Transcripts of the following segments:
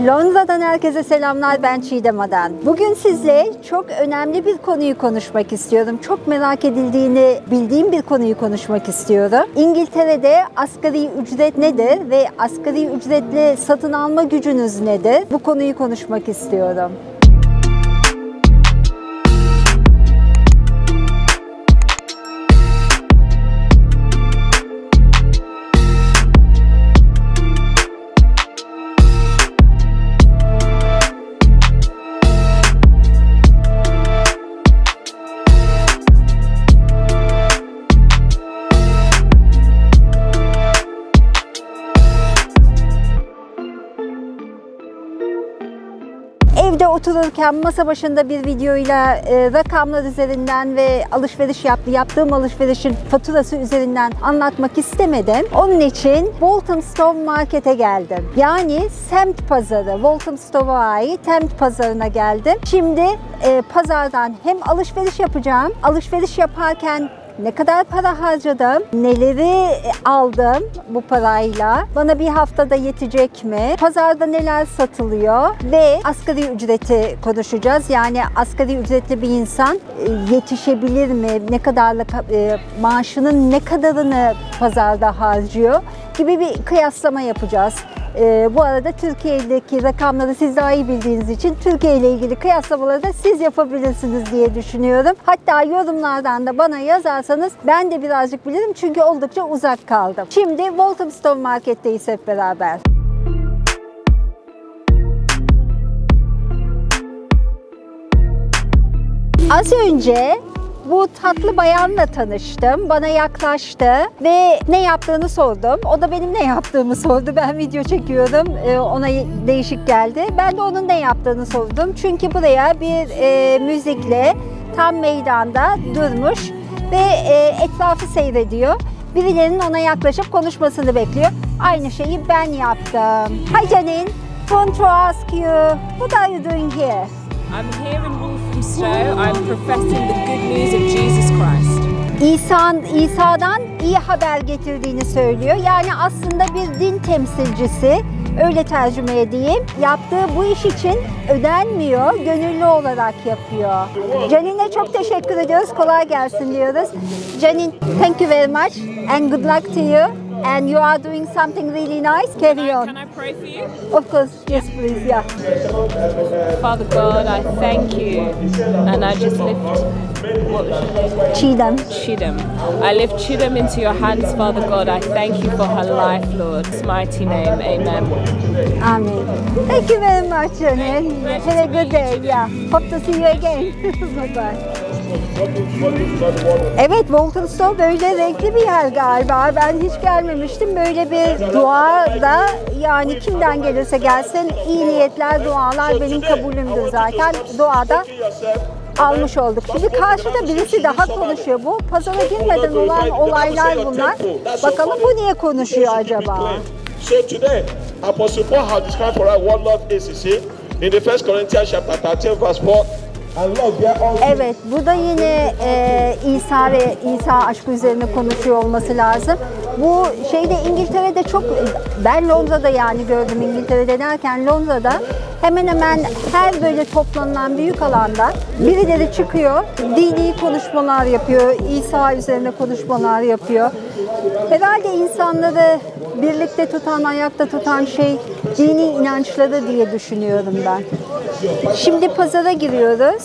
Londra'dan herkese selamlar, ben Çiğdem Adan. Bugün sizle çok önemli bir konuyu konuşmak istiyorum. Çok merak edildiğini bildiğim bir konuyu konuşmak istiyorum. İngiltere'de asgari ücret nedir ve asgari ücretle satın alma gücünüz nedir? Bu konuyu konuşmak istiyorum. Evde otururken masa başında bir videoyla rakamlar üzerinden ve yaptığım alışverişin faturası üzerinden anlatmak istemedim. Onun için Walthamstow Market'e geldim. Yani semt pazarı, Walthamstow'a ait semt pazarına geldim. Şimdi pazardan hem alışveriş yapacağım. Alışveriş yaparken ne kadar para harcadım, neleri aldım bu parayla, bana bir haftada yetecek mi, pazarda neler satılıyor ve asgari ücreti konuşacağız. Yani asgari ücretli bir insan yetişebilir mi, ne kadarlık maaşının ne kadarını pazarda harcıyor gibi bir kıyaslama yapacağız. Bu arada Türkiye'deki rakamları siz daha iyi bildiğiniz için Türkiye ile ilgili kıyaslamaları da siz yapabilirsiniz diye düşünüyorum. Hatta yorumlardan da bana yazarsanız ben de birazcık bilirim çünkü oldukça uzak kaldım. Şimdi Walthamstow Market'teyiz hep beraber. Az önce bu tatlı bayanla tanıştım. Bana yaklaştı ve ne yaptığını sordum. O da benim ne yaptığımı sordu. Ben video çekiyorum. Ona değişik geldi. Ben de onun ne yaptığını sordum. Çünkü buraya bir müzikle tam meydanda durmuş ve etrafı seyrediyor. Birilerinin ona yaklaşıp konuşmasını bekliyor. Aynı şeyi ben yaptım. Hi Janine, want to ask you, what are you doing here? I'm here in Walthamstow. I'm professing the good news of Jesus Christ. İsa'dan iyi haber getirdiğini söylüyor. Yani aslında bir din temsilcisi, öyle tercüme edeyim. Yaptığı bu iş için ödenmiyor, gönüllü olarak yapıyor. Janine'e çok teşekkür ediyoruz, kolay gelsin diyoruz. Janine, thank you very much and good luck to you. And you are doing something really nice. Carry on. Can I pray for you? Of course, yes please, yeah. Father God, I thank you. And I just lift, what was your name? Çiğdem. Chidem. I lift Chidem into your hands, Father God. I thank you for her life, Lord. In His mighty name, amen. Amen. Thank you very much, Janine. Have a good day. Yeah. Hope to see you again. Bye-bye. Evet, Walthamstow böyle renkli bir yer galiba. Ben hiç gelmemiştim. Böyle bir dua da, yani kimden gelirse gelsin iyi niyetler, dualar benim kabulümdür zaten. Duada almış olduk. Şimdi karşıda birisi daha konuşuyor. Bu pazara girmeden olan olaylar bunlar. Bakalım bu niye konuşuyor acaba? So today, Apostle Paul has described for us what love is, you see, in the 1 Corinthians chapter 13 verse 4. Evet, bu da yine İsa ve İsa aşkı üzerine konuşuyor olması lazım. Bu şeyde İngiltere'de çok, ben Londra'da yani gördüm İngiltere'de derken Londra'da hemen hemen her böyle toplanılan büyük alanda birileri çıkıyor, dini konuşmalar yapıyor, İsa üzerine konuşmalar yapıyor. Herhalde insanları birlikte tutan, ayakta tutan şey dini inançları diye düşünüyorum ben. Şimdi pazara giriyoruz.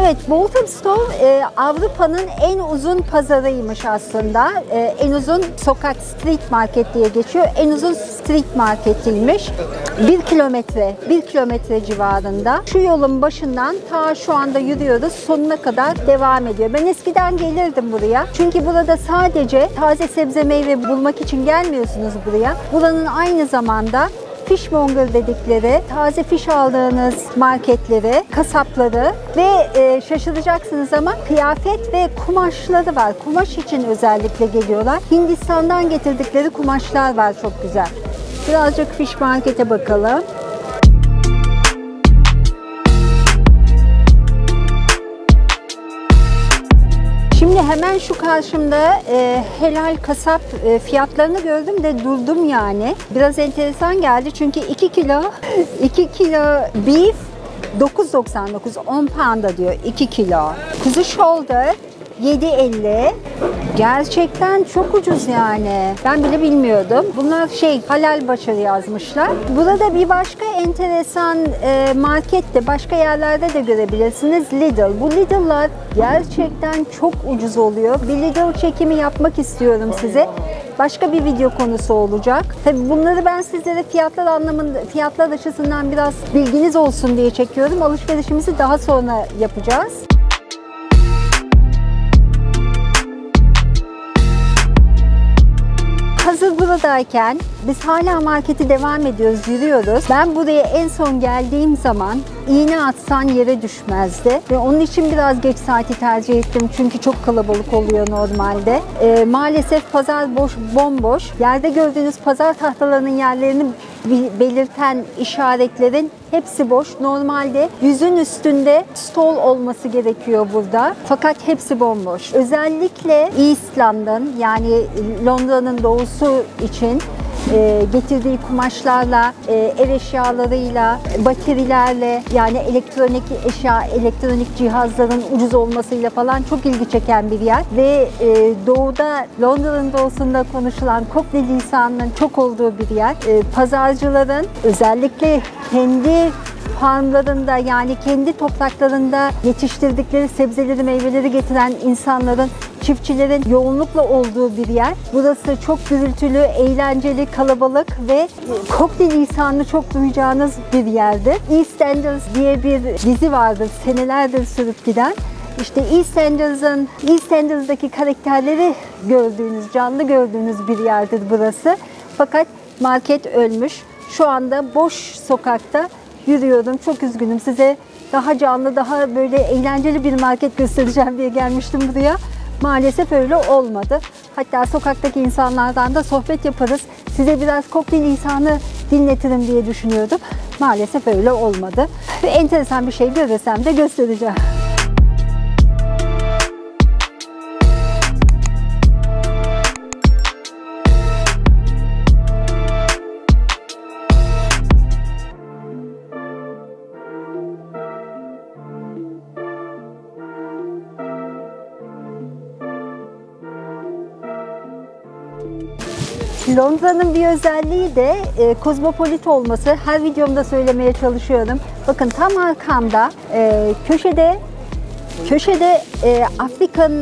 Evet, Walthamstow Avrupa'nın en uzun pazarıymış aslında. En uzun sokak, street market diye geçiyor. En uzun street marketiymiş. 1 kilometre civarında. Şu yolun başından ta şu anda yürüyoruz, sonuna kadar devam ediyor. Ben eskiden gelirdim buraya. Çünkü burada sadece taze sebze meyve bulmak için gelmiyorsunuz buraya. Buranın aynı zamanda fishmonger dedikleri taze fiş aldığınız marketleri, kasapları ve şaşıracaksınız ama kıyafet ve kumaşları var. Kumaş için özellikle geliyorlar. Hindistan'dan getirdikleri kumaşlar var, çok güzel. Birazcık fish markete bakalım. Şimdi hemen şu karşımda helal kasap fiyatlarını gördüm de durdum yani. Biraz enteresan geldi çünkü 2 kilo beef 9.99, 10 pound'a diyor 2 kilo. Kuzu shoulder 7.50. Gerçekten çok ucuz yani. Ben bile bilmiyordum. Bunlar halal başarı yazmışlar. Burada bir başka enteresan markette, başka yerlerde de görebilirsiniz. Lidl. Bu Lidl'lar gerçekten çok ucuz oluyor. Bir Lidl çekimi yapmak istiyorum size. Başka bir video konusu olacak. Tabii bunları ben sizlere fiyatlar açısından biraz bilginiz olsun diye çekiyorum. Alışverişimizi daha sonra yapacağız. Hazır buradayken biz hala marketi devam ediyoruz, yürüyoruz. Ben buraya en son geldiğim zaman iğne atsan yere düşmezdi. Ve onun için biraz geç saati tercih ettim. Çünkü çok kalabalık oluyor normalde. Maalesef pazar bomboş. Yerde gördüğünüz pazar tahtalarının yerlerini belirten işaretlerin hepsi boş. Normalde 100'ün üstünde stall olması gerekiyor burada. Fakat hepsi bomboş. Özellikle East London, yani Londra'nın doğusu için getirdiği kumaşlarla, ev eşyalarıyla, baterilerle, yani elektronik cihazların ucuz olmasıyla falan çok ilgi çeken bir yer. Ve doğuda, Londra'nın doğusunda konuşulan Cockney lisanının çok olduğu bir yer. Pazarcıların özellikle kendi farmlarında, yani kendi topraklarında yetiştirdikleri sebzeleri, meyveleri getiren insanların, çiftçilerin yoğunlukla olduğu bir yer. Burası çok gürültülü, eğlenceli, kalabalık ve Cockney lisanını çok duyacağınız bir yerdir. EastEnders diye bir dizi vardır, senelerdir sürüp giden. İşte EastEnders'daki karakterleri canlı gördüğünüz bir yerdir burası. Fakat market ölmüş. Şu anda boş sokakta yürüyorum. Çok üzgünüm. Size daha canlı, daha böyle eğlenceli bir market göstereceğim diye gelmiştim buraya. Maalesef öyle olmadı. Hatta sokaktaki insanlardan da sohbet yaparız. Size biraz Cockney lisanı dinletirim diye düşünüyordum. Maalesef öyle olmadı. Enteresan bir şey görürsem de göstereceğim. Londra'nın bir özelliği de kozmopolit olması. Her videomda söylemeye çalışıyorum. Bakın tam arkamda köşede Afrikan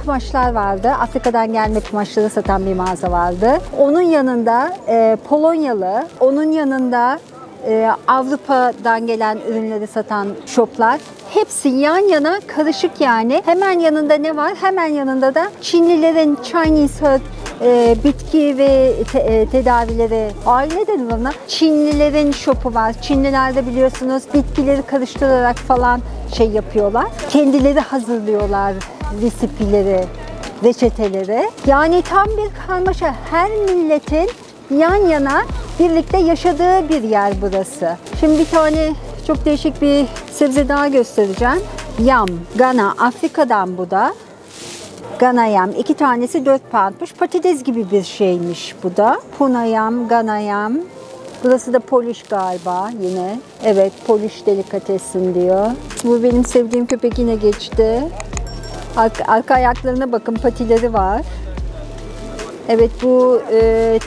kumaşlar vardı. Afrika'dan gelme kumaşları satan bir mağaza vardı. Onun yanında Polonyalı, onun yanında Avrupa'dan gelen ürünleri satan shoplar. Hepsi yan yana, karışık yani. Hemen yanında ne var? Hemen yanında da Çinlilerin Chinese Herb bitki ve tedavileri, ne denir ona? Çinlilerin shopu var. Çinliler de biliyorsunuz bitkileri karıştırarak falan yapıyorlar. Kendileri hazırlıyorlar resipileri, reçeteleri. Yani tam bir karmaşa. Her milletin yan yana birlikte yaşadığı bir yer burası. Şimdi bir tane çok değişik bir sebze daha göstereceğim. Yam, Gana, Afrika'dan bu da. Gana yam. 2 tanesi 4 poundmuş. Patates gibi bir şeymiş bu da. Puna yam, Gana yam. Burası da Polish galiba yine. Evet, Polish delikatesin diyor. Bu benim sevdiğim köpek yine geçti. Arka ayaklarına bakın, patileri var. Evet, bu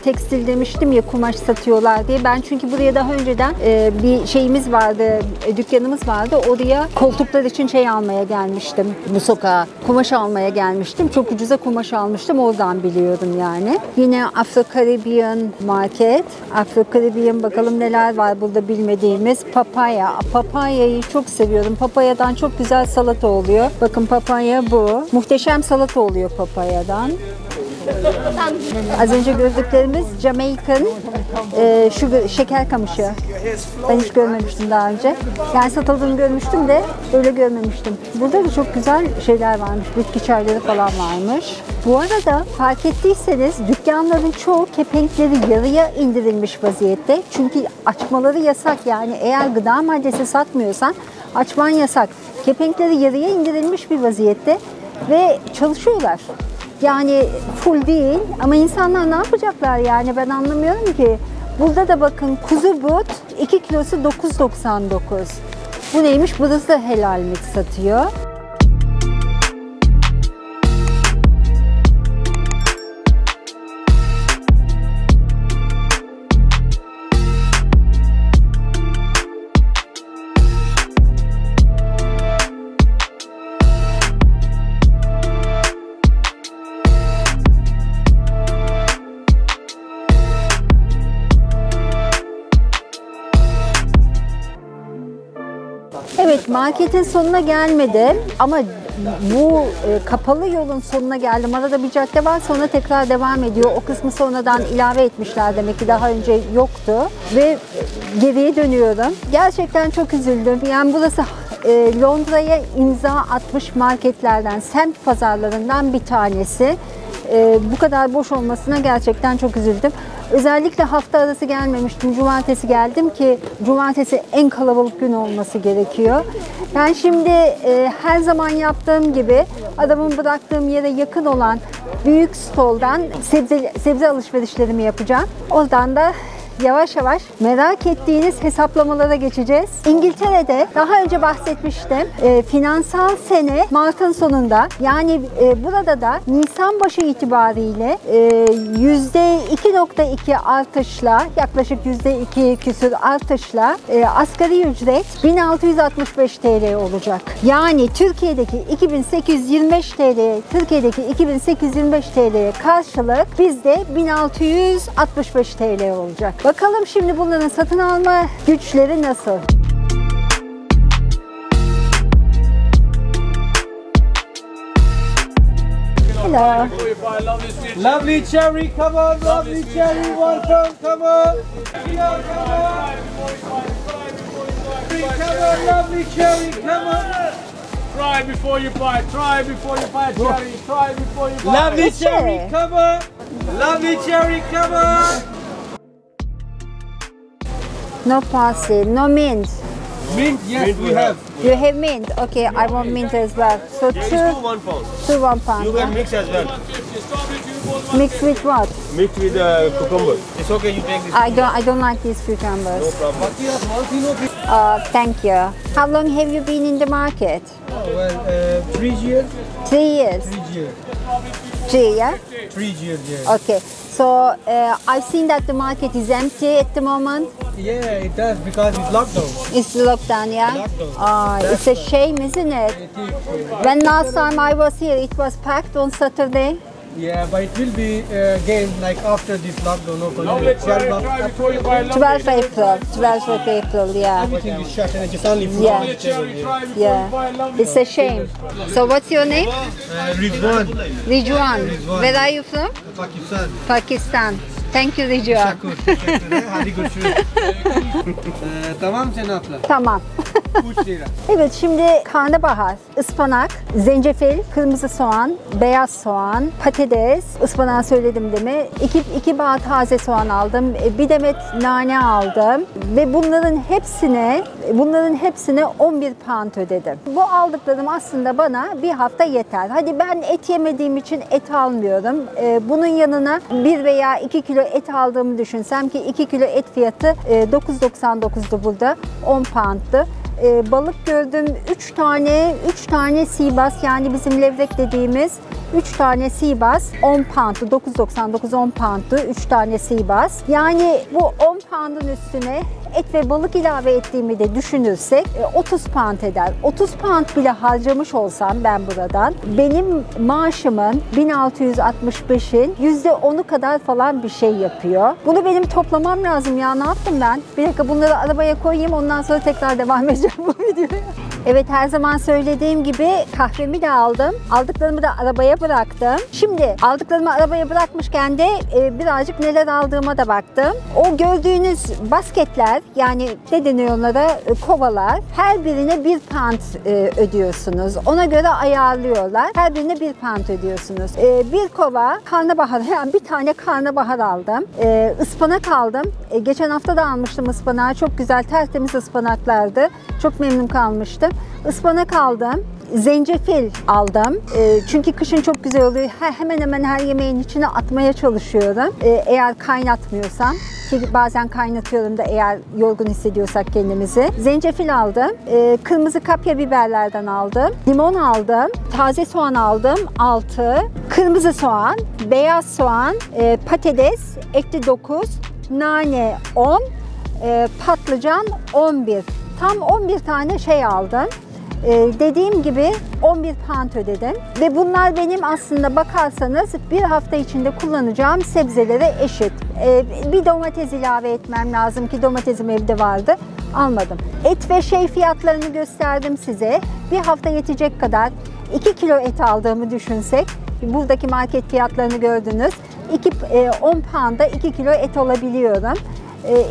tekstil demiştim ya, kumaş satıyorlar diye. Ben çünkü buraya daha önceden bir şeyimiz vardı, dükkanımız vardı. Oraya koltuklar için almaya gelmiştim bu sokağa. Kumaş almaya gelmiştim. Çok ucuza kumaş almıştım. Oradan biliyorum yani. Yine Afro-Caribbean market. Afro-Caribbean, bakalım neler var burada bilmediğimiz. Papaya. Papayayı çok seviyorum. Papayadan çok güzel salata oluyor. Bakın papaya bu. Muhteşem salata oluyor papayadan. Az önce gördüklerimiz Jamaican şeker kamışı. Ben hiç görmemiştim daha önce. Yani satıldığını görmüştüm de öyle görmemiştim. Burada da çok güzel şeyler varmış. Bitki çayları falan varmış. Bu arada fark ettiyseniz dükkanların çoğu kepenkleri yarıya indirilmiş vaziyette. Çünkü açmaları yasak, yani eğer gıda maddesi satmıyorsan açman yasak. Kepenkleri yarıya indirilmiş bir vaziyette ve çalışıyorlar. Yani full değil ama insanlar ne yapacaklar yani, ben anlamıyorum ki. Burada da bakın kuzu but 2 kilosu 9.99. Bu neymiş? Burası da helal mit satıyor. Evet, marketin sonuna gelmedim ama bu kapalı yolun sonuna geldim. Arada bir cadde var, sonra tekrar devam ediyor. O kısmı sonradan ilave etmişler, demek ki daha önce yoktu. Ve geriye dönüyorum. Gerçekten çok üzüldüm. Yani burası Londra'ya imza atmış marketlerden, semt pazarlarından bir tanesi. Bu kadar boş olmasına gerçekten çok üzüldüm. Özellikle hafta arası gelmemiştim. Cumartesi geldim ki cumartesi en kalabalık gün olması gerekiyor. Ben şimdi her zaman yaptığım gibi adamın bıraktığım yere yakın olan büyük stoldan sebze alışverişlerimi yapacağım. Oradan da yavaş yavaş merak ettiğiniz hesaplamalara geçeceğiz. İngiltere'de daha önce bahsetmiştim. Finansal sene Mart'ın sonunda, yani burada da Nisan başı itibariyle %2.2 artışla, yaklaşık %2 küsur artışla asgari ücret 1665 TL olacak. Yani Türkiye'deki 2825 TL, Türkiye'deki 2825 TL'ye karşılık bizde 1665 TL olacak. Bakalım şimdi bunların satın alma güçleri nasıl? Hello. Lovely cherry, come on, lovely cherry, one pound, come on. Come on, lovely cherry, come on. Try before you buy. Try before you buy cherry. Try before you buy. Lovely cherry, come on. Lovely cherry, come on. No parsley, no mint. Mint, yes, we have. You have mint? Okay, I want mint as well. So There is two, 1 pound. 1 pound. You can mix as well. Mix with what? Mix with cucumber. It's okay, you take this. I don't like these cucumbers. No problem. Thank you. How long have you been in the market? Well, 3 years. 3 years. 3 years. 3, yeah? 3 years, yeah. Okay. So I've seen that the market is empty at the moment. Yeah, it does because it's lockdown. It's lockdown, yeah? Lockdown. It's a shame, isn't it? When last time I was here, it was packed on Saturday. Yeah, but it will be again like after this lockdown open. Try before you buy. 12 April, 12 of April, yeah. Everything is shut and it's only food. Yeah. Cherry, try before Yeah, you buy. Lovely. it's a shame. So what's your name? Rizwan, Ridwan. Where are you from? Pakistan. Pakistan. Thank you Ridwan. Teşekkür. Hadi görüşürüz. Tamam Cenap'la. Tamam. 3 lira. Evet, şimdi karnabahar, ıspanak, zencefil, kırmızı soğan, beyaz soğan, patates, ıspanağı söyledim değil mi? 2 bağ taze soğan aldım, bir demet nane aldım ve bunların hepsine 11 pound ödedim. Bu aldıklarım aslında bana bir hafta yeter. Hadi ben et yemediğim için et almıyorum. Bunun yanına 1 veya 2 kilo et aldığımı düşünsem ki 2 kilo et fiyatı 9.99'du burada, 10 pound'tu. Balık gördüm, 3 tane sea bass, yani bizim levrek dediğimiz 3 tane sea bass 10 pound'tu, 9.99 10 pound'tu 3 tane sea bass. Yani bu 10 pound'un üstüne et ve balık ilave ettiğimi de düşünürsek 30 pound eder. 30 pound bile harcamış olsam ben buradan, benim maaşımın 1665'in %10'u kadar falan bir şey yapıyor. Bunu benim toplamam lazım ya, ne yaptım ben? Bir dakika, bunları arabaya koyayım, ondan sonra tekrar devam edeceğim bu videoya. Evet, her zaman söylediğim gibi kahvemi de aldım. Aldıklarımı da arabaya bıraktım. Şimdi aldıklarımı arabaya bırakmışken de birazcık neler aldığıma da baktım. O gördüğünüz basketler, yani ne deniyor onlara, kovalar, her birine 1 pound ödüyorsunuz. Ona göre ayarlıyorlar. Her birine 1 pound ödüyorsunuz. Bir kova karnabahar, yani bir tane karnabahar aldım. Ispanak aldım. Geçen hafta da almıştım ıspanağı. Çok güzel, tertemiz ıspanaklardı. Çok memnun kalmıştım. Ispanak aldım. Zencefil aldım. Çünkü kışın çok güzel oluyor. Hemen hemen her yemeğin içine atmaya çalışıyorum. Eğer kaynatmıyorsam. Ki bazen kaynatıyorum da eğer yorgun hissediyorsak kendimizi. Zencefil aldım. Kırmızı kapya biberlerden aldım. Limon aldım. Taze soğan aldım. 6. Kırmızı soğan. Beyaz soğan. Patates. Ekli 9. Nane 10. Patlıcan 11. Tam 11 tane şey aldım. Dediğim gibi 11 pound ödedim ve bunlar benim aslında bakarsanız bir hafta içinde kullanacağım sebzelere eşit. Bir domates ilave etmem lazım ki domatesim evde vardı, almadım. Et ve şey fiyatlarını gösterdim size. Bir hafta yetecek kadar 2 kilo et aldığımı düşünsek, buradaki market fiyatlarını gördünüz. 10 pound'a 2 kilo et alabiliyorum.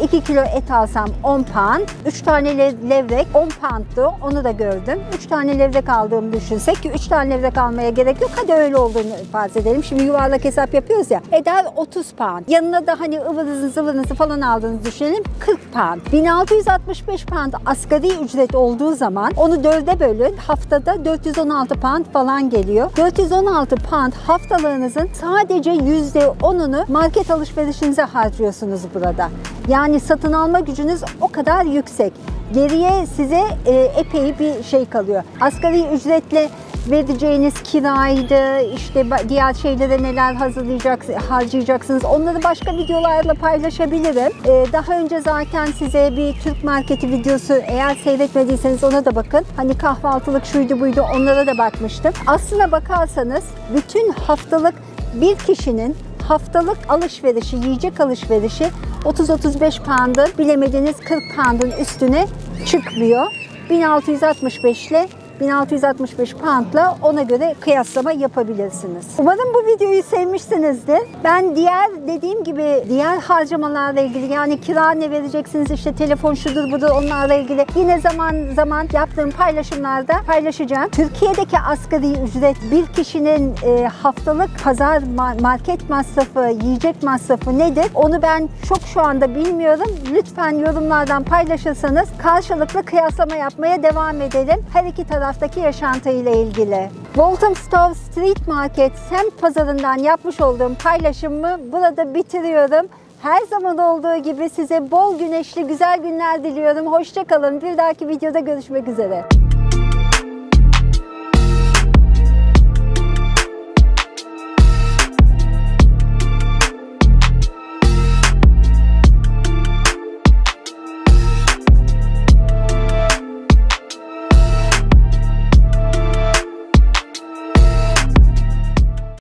2 kilo et alsam 10 pound, 3 tane levrek 10 pound'tu, onu da gördüm. 3 tane levrek aldığımı düşünsek ki 3 tane levrek almaya gerek yok. Hadi öyle olduğunu farz edelim. Şimdi yuvarlak hesap yapıyoruz ya. Eder 30 pound. Yanına da hani ıvırınızı zıvırınızı falan aldığınızı düşünelim. 40 pound. 1665 pound asgari ücret olduğu zaman onu 4'e bölün. Haftada 416 pound falan geliyor. 416 pound haftalığınızın sadece %10'unu market alışverişinize harcıyorsunuz burada. Yani satın alma gücünüz o kadar yüksek. Geriye size epey bir şey kalıyor. Asgari ücretle vereceğiniz kiraydı, işte diğer şeylere neler harcayacaksınız. Onları başka videolarla paylaşabilirim. Daha önce zaten size bir Türk marketi videosu, eğer seyretmediyseniz ona da bakın. Hani kahvaltılık şuydu buydu, onlara da bakmıştım. Aslına bakarsanız bütün haftalık bir kişinin haftalık alışverişi, yiyecek alışverişi 30-35 pound'ın, bilemediğiniz 40 pound'ın üstüne çıkmıyor. 1665 ile 1665 pound'la ona göre kıyaslama yapabilirsiniz. Umarım bu videoyu sevmişsinizdir. Ben dediğim gibi diğer harcamalarla ilgili, yani kira ne vereceksiniz, işte telefon şudur budur, onlarla ilgili yine zaman zaman yaptığım paylaşımlarda paylaşacağım. Türkiye'deki asgari ücret bir kişinin haftalık pazar market masrafı, yiyecek masrafı nedir? Onu ben çok şu anda bilmiyorum. Lütfen yorumlardan paylaşırsanız karşılıklı kıyaslama yapmaya devam edelim. Her iki taraftaki yaşantıyla ilgili. Walthamstow Street Market semt pazarından yapmış olduğum paylaşımımı burada bitiriyorum. Her zaman olduğu gibi size bol güneşli güzel günler diliyorum. Hoşça kalın. Bir dahaki videoda görüşmek üzere.